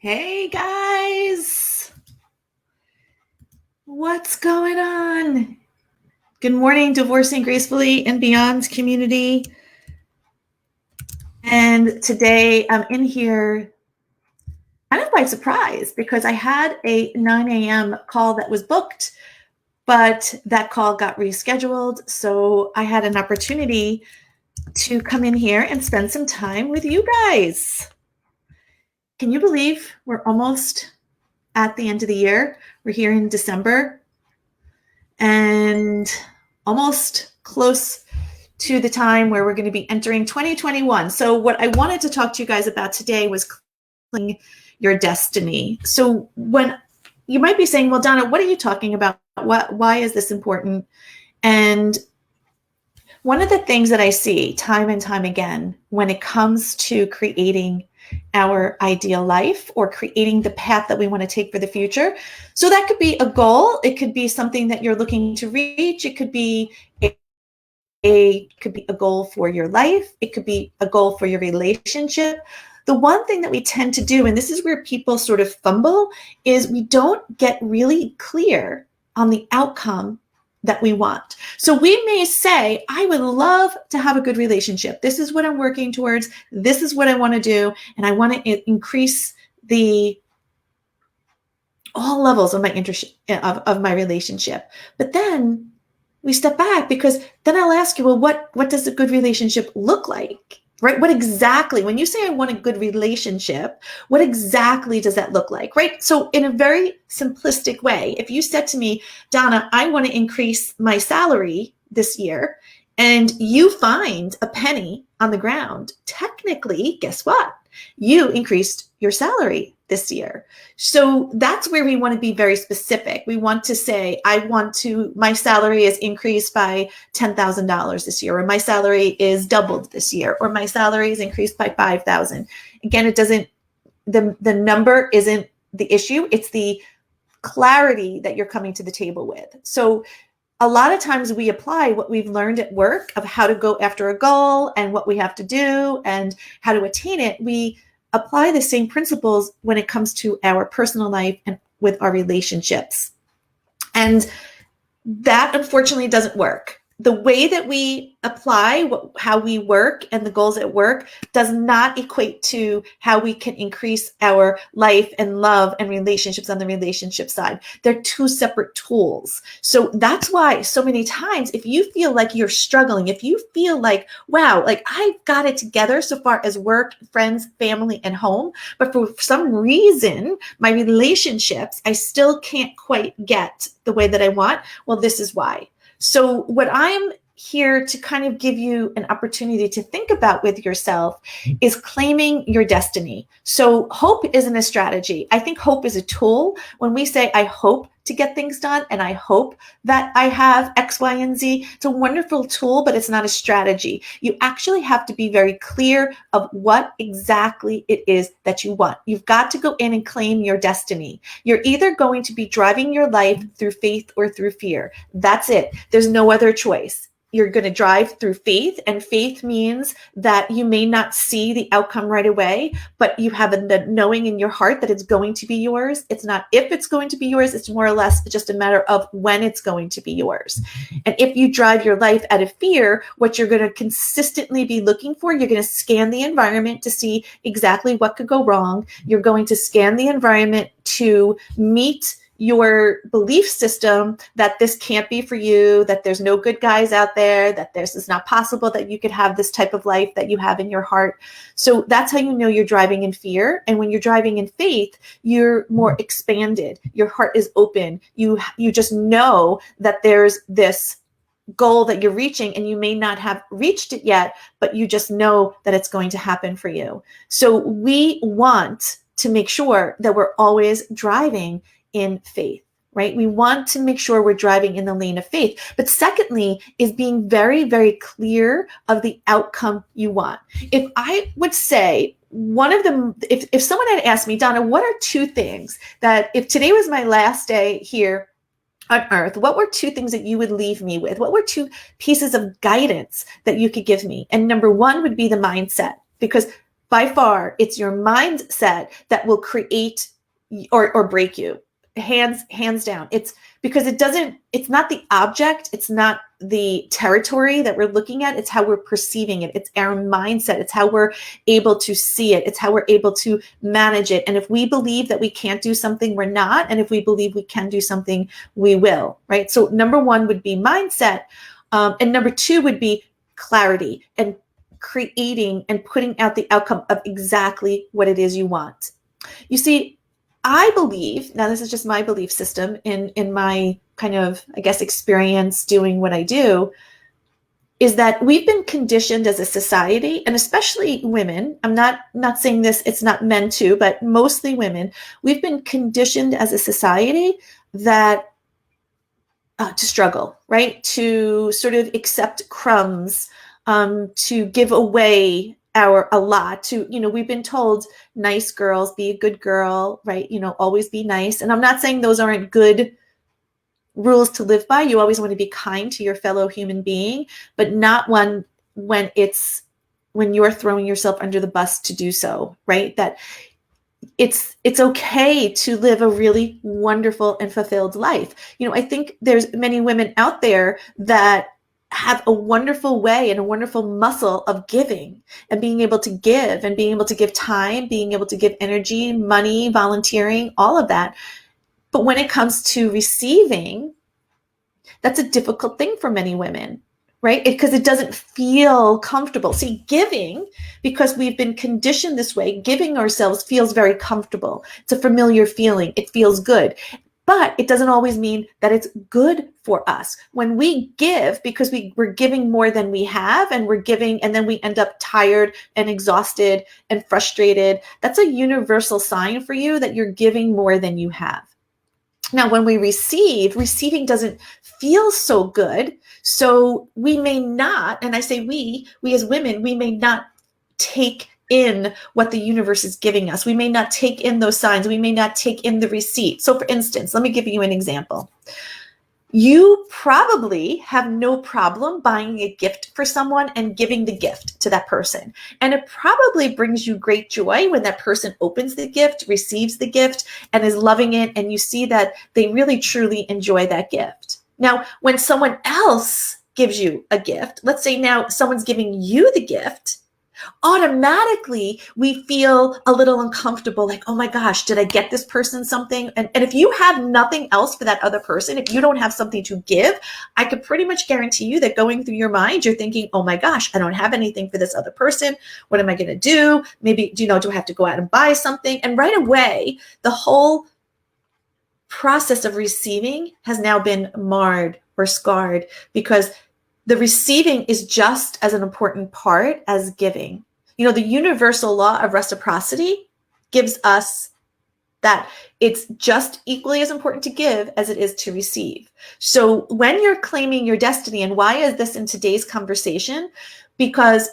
Hey guys, what's going on? Good morning, Divorcing Gracefully and Beyond community. And today I'm in here kind of by surprise because I had a 9 a.m. call that was booked, but that call got rescheduled. So I had an opportunity to come in here and spend some time with you guys. Can you believe we're almost at the end of the year? We're here in December and almost close to the time where we're going to be entering 2021. So what I wanted to talk to you guys about today was claiming your destiny. So when you might be saying, well, Donna, what are you talking about? Why is this important? And one of the things that I see time and time again when it comes to creating our ideal life or creating the path that we want to take for the future. So that could be a goal. It could be something that you're looking to reach. It could be a goal for your life. It could be a goal for your relationship. The one thing that we tend to do, and this is where people sort of fumble, is we don't get really clear on the outcome that we want. So we may say, I would love to have a good relationship. This is what I'm working towards. This is what I want to do. And I want to increase all levels of my interest of my relationship. But then we step back because then I'll ask you, well, what does a good relationship look like? Right? What exactly, when you say I want a good relationship, what exactly does that look like? Right? So in a very simplistic way, if you said to me, Donna, I want to increase my salary this year, and you find a penny on the ground, technically, guess what? You increased your salary this year. So that's where we want to be very specific. We want to say, my salary is increased by $10,000 this year, or my salary is doubled this year, or my salary is increased by 5,000. Again, the number isn't the issue. It's the clarity that you're coming to the table with. So a lot of times we apply what we've learned at work of how to go after a goal and what we have to do and how to attain it. We apply the same principles when it comes to our personal life and with our relationships. And that unfortunately doesn't work. The way that we apply how we work and the goals at work does not equate to how we can increase our life and love and relationships on the relationship side. They're two separate tools. So that's why so many times, if you feel like you're struggling, if you feel like, wow, like I've got it together so far as work, friends, family, and home, but for some reason, my relationships, I still can't quite get the way that I want. Well, this is why. So what I'm here to kind of give you an opportunity to think about with yourself is claiming your destiny. So hope isn't a strategy. I think hope is a tool. When we say, I hope to get things done and I hope that I have X, Y, and Z, it's a wonderful tool, but it's not a strategy. You actually have to be very clear of what exactly it is that you want. You've got to go in and claim your destiny. You're either going to be driving your life through faith or through fear. That's it. There's no other choice. You're going to drive through faith, and faith means that you may not see the outcome right away, but you have a knowing in your heart that it's going to be yours. It's not if it's going to be yours, it's more or less just a matter of when it's going to be yours. And if you drive your life out of fear, what you're going to consistently be looking for, you're going to scan the environment to see exactly what could go wrong. You're going to scan the environment to meet your belief system that this can't be for you, that there's no good guys out there, that this is not possible that you could have this type of life that you have in your heart. So that's how you know you're driving in fear. And when you're driving in faith, you're more expanded. Your heart is open. You just know that there's this goal that you're reaching, and you may not have reached it yet, but you just know that it's going to happen for you. So we want to make sure that we're always driving in faith, right? We want to make sure we're driving in the lane of faith. But secondly, is being very, very clear of the outcome you want. If I would say one of them, if someone had asked me, Donna, what are two things that if today was my last day here on earth, what were two things that you would leave me with? What were two pieces of guidance that you could give me? And number one would be the mindset, because By far, it's your mindset that will create or break you. Hands down. It's because it's not the object, it's not the territory that we're looking at, it's how we're perceiving it. It's our mindset. It's how we're able to see it. It's how we're able to manage it. And if we believe that we can't do something, we're not. And if we believe we can do something, we will, right? So number one would be mindset. And number two would be clarity and creating and putting out the outcome of exactly what it is you want. You see, I believe, now this is just my belief system in my kind of, I guess, experience doing what I do, is that we've been conditioned as a society, and especially women. I'm not saying this, it's not men too, but mostly women. We've been conditioned as a society that to struggle, right? To sort of accept crumbs, to give away a lot, to, we've been told, nice girls, be a good girl, right? Always be nice. And I'm not saying those aren't good rules to live by. You always want to be kind to your fellow human being, but not when you're throwing yourself under the bus to do so, right? That it's okay to live a really wonderful and fulfilled life. I think there's many women out there that have a wonderful way and a wonderful muscle of giving and being able to give and being able to give time, being able to give energy, money, volunteering, all of that. But when it comes to receiving, that's a difficult thing for many women, right? Because it doesn't feel comfortable. See, giving, because we've been conditioned this way, giving ourselves feels very comfortable. It's a familiar feeling. It feels good. But it doesn't always mean that it's good for us. When we give, because we're giving more than we have, and we're giving, and then we end up tired and exhausted and frustrated, that's a universal sign for you that you're giving more than you have. Now, when we receiving doesn't feel so good. So we may not, and I say we as women, we may not take in what the universe is giving us. We may not take in those signs. We may not take in the receipt. So for instance, let me give you an example. You probably have no problem buying a gift for someone and giving the gift to that person. And it probably brings you great joy when that person opens the gift, receives the gift, and is loving it. And you see that they really, truly enjoy that gift. Now, when someone else gives you a gift, let's say now someone's giving you the gift, automatically we feel a little uncomfortable, like, oh my gosh, did I get this person something? And if you have nothing else for that other person, if you don't have something to give, I could pretty much guarantee you that going through your mind, you're thinking, oh my gosh, I don't have anything for this other person. What am I going to do? Maybe, do I have to go out and buy something? And right away, the whole process of receiving has now been marred or scarred, because the receiving is just as an important part as giving. The universal law of reciprocity gives us that it's just equally as important to give as it is to receive. So when you're claiming your destiny, and why is this in today's conversation? Because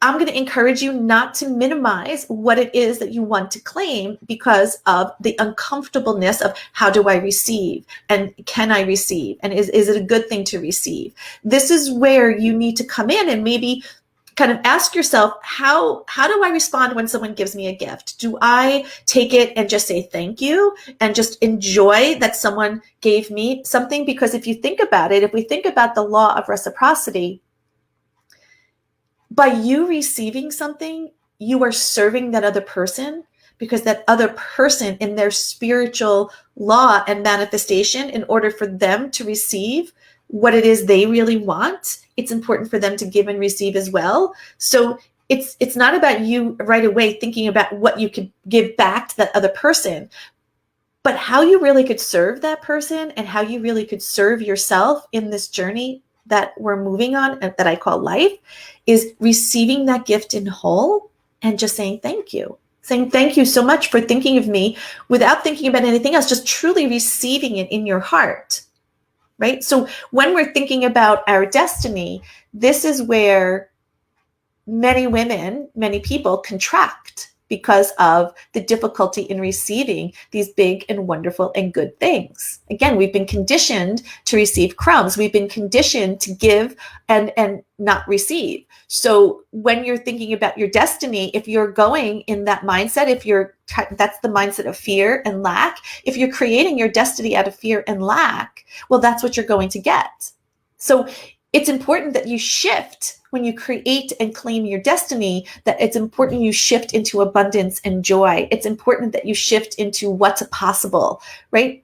I'm going to encourage you not to minimize what it is that you want to claim because of the uncomfortableness of how do I receive, and can I receive, and is it a good thing to receive? This is where you need to come in and maybe kind of ask yourself, how do I respond when someone gives me a gift? Do I take it and just say thank you and just enjoy that someone gave me something? Because if you think about it, if we think about the law of reciprocity, by you receiving something, you are serving that other person, because that other person, in their spiritual law and manifestation, in order for them to receive what it is they really want, it's important for them to give and receive as well. So it's not about you right away thinking about what you could give back to that other person, but how you really could serve that person and how you really could serve yourself in this journey that we're moving on, that I call life, is receiving that gift in whole and just saying thank you. Saying thank you so much for thinking of me without thinking about anything else, just truly receiving it in your heart, right? So when we're thinking about our destiny, this is where many women, many people contract, because of the difficulty in receiving these big and wonderful and good things. Again, we've been conditioned to receive crumbs. We've been conditioned to give and not receive. So when you're thinking about your destiny, if you're going in that mindset, that's the mindset of fear and lack. If you're creating your destiny out of fear and lack, well, that's what you're going to get. So it's important that you shift when you create and claim your destiny, that it's important you shift into abundance and joy. It's important that you shift into what's possible, right?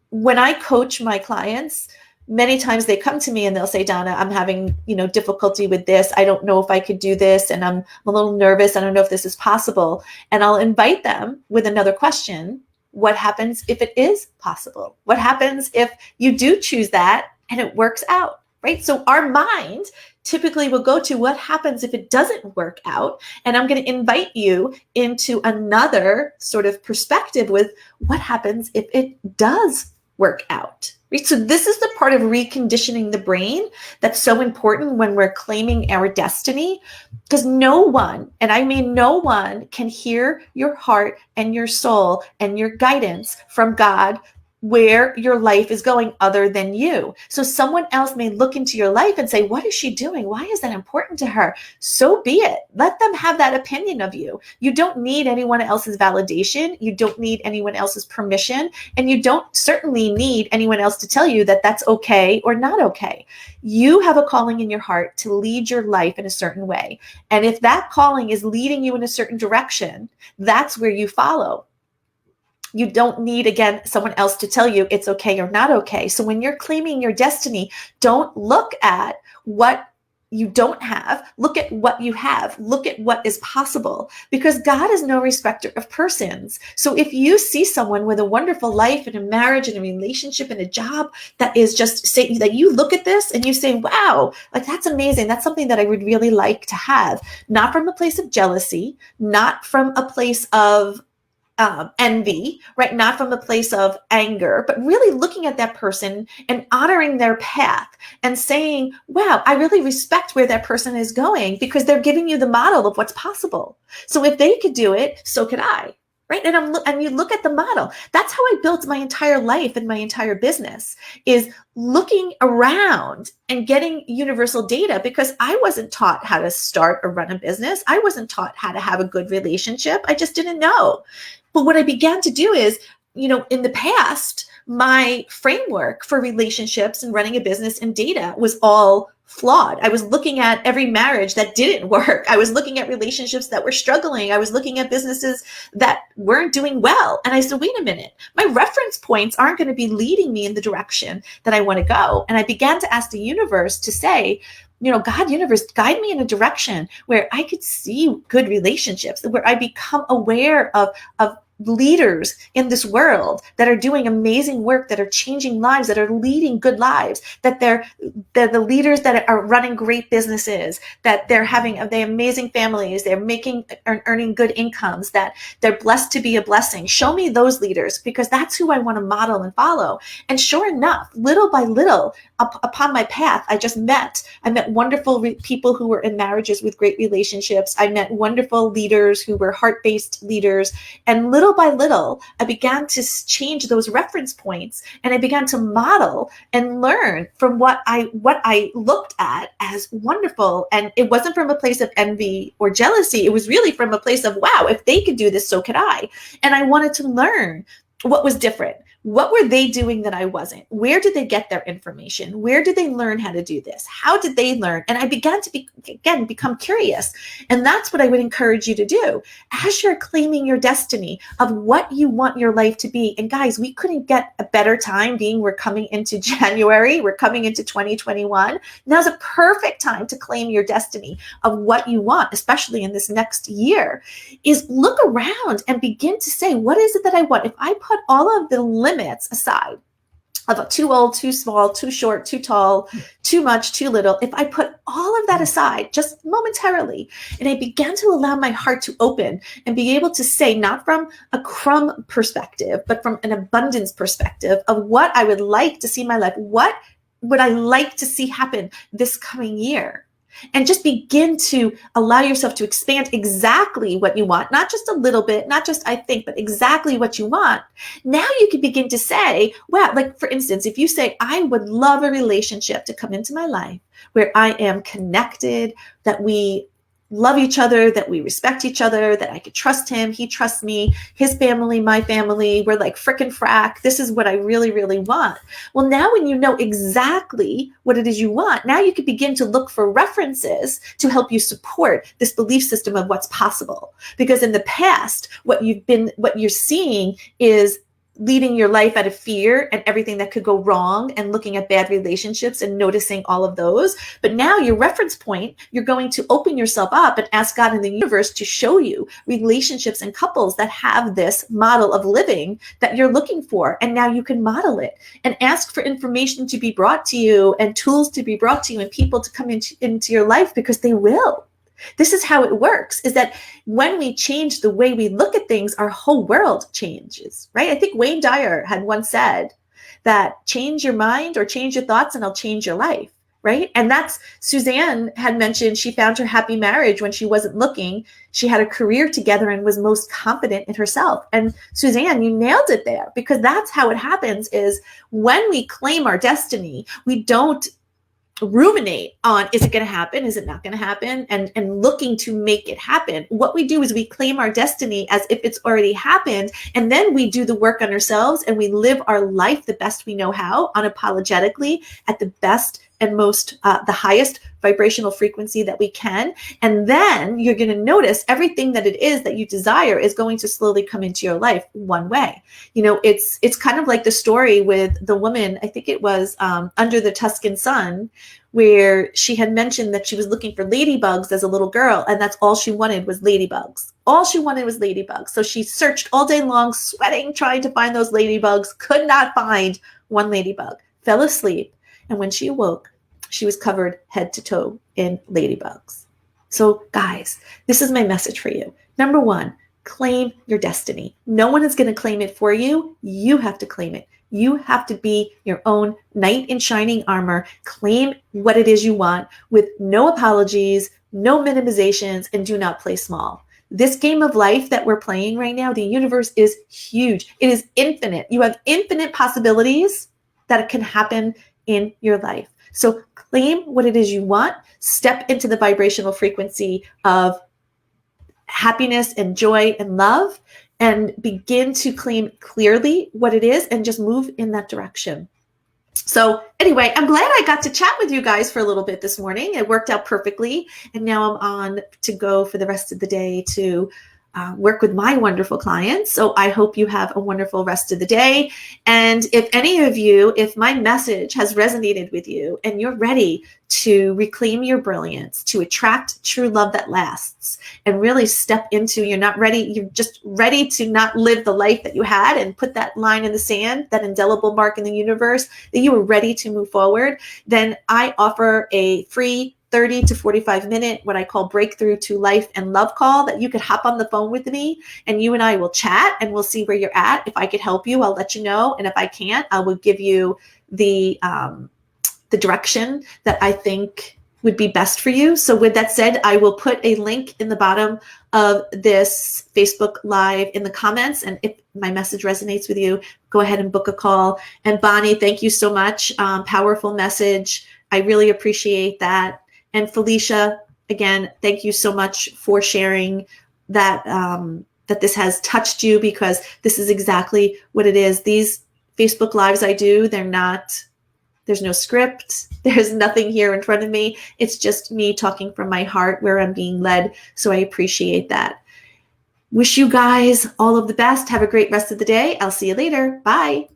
When I coach my clients, many times they come to me and they'll say, Donna, I'm having, difficulty with this. I don't know if I could do this. And I'm a little nervous. I don't know if this is possible. And I'll invite them with another question. What happens if it is possible? What happens if you do choose that and it works out, right? So our mind typically will go to what happens if it doesn't work out. And I'm going to invite you into another sort of perspective with what happens if it does work out. Right? So this is the part of reconditioning the brain that's so important when we're claiming our destiny, because no one, and I mean no one, can hear your heart and your soul and your guidance from God where your life is going other than you. So someone else may look into your life and say, what is she doing? Why is that important to her? So be it. Let them have that opinion of you. You don't need anyone else's validation. You don't need anyone else's permission. And you don't certainly need anyone else to tell you that that's okay or not okay. You have a calling in your heart to lead your life in a certain way. And if that calling is leading you in a certain direction, that's where you follow. You don't need, again, someone else to tell you it's okay or not okay. So when you're claiming your destiny, don't look at what you don't have. Look at what you have. Look at what is possible, because God is no respecter of persons. So if you see someone with a wonderful life and a marriage and a relationship and a job that is just saying that, you look at this and you say, wow, like that's amazing. That's something that I would really like to have. Not from a place of jealousy, not from a place of envy, right? Not from a place of anger, but really looking at that person and honoring their path and saying, wow, I really respect where that person is going, because they're giving you the model of what's possible. So if they could do it, so could I. Right. And you look at the model. That's how I built my entire life and my entire business, is looking around and getting universal data, because I wasn't taught how to start or run a business. I wasn't taught how to have a good relationship. I just didn't know. But what I began to do is, in the past, my framework for relationships and running a business and data was all flawed. I was looking at every marriage that didn't work. I was looking at relationships that were struggling. I was looking at businesses that weren't doing well. And I said, wait a minute, my reference points aren't going to be leading me in the direction that I want to go. And I began to ask the universe to say, God, universe, guide me in a direction where I could see good relationships, where I become aware of leaders in this world that are doing amazing work, that are changing lives, that are leading good lives, that they're the leaders that are running great businesses, that they're having amazing families, they're earning good incomes, that they're blessed to be a blessing. Show me those leaders, because that's who I want to model and follow. And sure enough, little by little, upon my path, I met wonderful people who were in marriages with great relationships. I met wonderful leaders who were heart-based leaders. And little by little, I began to change those reference points, and I began to model and learn from what I looked at as wonderful. And it wasn't from a place of envy or jealousy. It was really from a place of, wow, if they could do this, so could I. And I wanted to learn what was different. What were they doing that I wasn't? Where did they get their information? Where did they learn how to do this? How did they learn? And I began to become curious. And that's what I would encourage you to do as you're claiming your destiny of what you want your life to be. And guys, we couldn't get a better time, being we're coming into January, we're coming into 2021. Now's a perfect time to claim your destiny of what you want, especially in this next year, is look around and begin to say, what is it that I want? If I put all of the limits aside of too old, too small, too short, too tall, too much, too little, if I put all of that aside just momentarily, and I began to allow my heart to open and be able to say, not from a crumb perspective, but from an abundance perspective of what I would like to see in my life, what would I like to see happen this coming year? and just begin to allow yourself to expand exactly what you want, not just a little bit, not just I think, but exactly what you want. Now you can begin to say, wow, like for instance, if you say, I would love a relationship to come into my life where I am connected, that we love each other, that we respect each other, that I could trust him, he trusts me, his family, my family, we're like frickin' frack. This is what I really, really want. Well, now when you know exactly what it is you want, now you can begin to look for references to help you support this belief system of what's possible. Because in the past, what you're seeing is leading your life out of fear and everything that could go wrong, and looking at bad relationships and noticing all of those. But now your reference point, you're going to open yourself up and ask God in the universe to show you relationships and couples that have this model of living that you're looking for. And now you can model it and ask for information to be brought to you and tools to be brought to you and people to come into your life, because they will. This is how it works, is that when we change the way we look at things, our whole world changes, right? I think Wayne Dyer had once said that change your mind or change your thoughts and I'll change your life, right? And that's, Suzanne had mentioned she found her happy marriage when she wasn't looking. She had a career together and was most confident in herself. And Suzanne, you nailed it there, because that's how it happens, is when we claim our destiny, we don't ruminate on, is it going to happen? Is it not going to happen? And looking to make it happen. What we do is we claim our destiny as if it's already happened. And then we do the work on ourselves and we live our life the best we know how, unapologetically, at the best and most, the highest vibrational frequency that we can. And then you're going to notice everything that it is that you desire is going to slowly come into your life one way. You know, it's kind of like the story with the woman, I think it was Under the Tuscan Sun, where she had mentioned that she was looking for ladybugs as a little girl. And that's all she wanted was ladybugs. All she wanted was ladybugs. So she searched all day long, sweating, trying to find those ladybugs, could not find one ladybug, fell asleep. And when she awoke, she was covered head to toe in ladybugs. So guys, this is my message for you. Number one, claim your destiny. No one is going to claim it for you. You have to claim it. You have to be your own knight in shining armor. Claim what it is you want with no apologies, no minimizations, and do not play small. This game of life that we're playing right now, the universe is huge. It is infinite. You have infinite possibilities that can happen in your life. So claim what it is you want, step into the vibrational frequency of happiness and joy and love, and begin to claim clearly what it is and just move in that direction. So anyway, I'm glad I got to chat with you guys for a little bit this morning. It worked out perfectly. And now I'm on to go for the rest of the day to work with my wonderful clients. So I hope you have a wonderful rest of the day. And if any of you, if my message has resonated with you and you're ready to reclaim your brilliance, to attract true love that lasts, and really step into, you're just ready to not live the life that you had and put that line in the sand, that indelible mark in the universe, that you were ready to move forward, then I offer a free 30 to 45 minute, what I call breakthrough to life and love call, that you could hop on the phone with me and you and I will chat and we'll see where you're at. If I could help you, I'll let you know. And if I can't, I will give you the direction that I think would be best for you. So with that said, I will put a link in the bottom of this Facebook Live in the comments. And if my message resonates with you, go ahead and book a call. And Bonnie, thank you so much. Powerful message. I really appreciate that. And Felicia, again, thank you so much for sharing that, that this has touched you, because this is exactly what it is. These Facebook Lives I do, there's no script. There's nothing here in front of me. It's just me talking from my heart where I'm being led. So I appreciate that. Wish you guys all of the best. Have a great rest of the day. I'll see you later. Bye.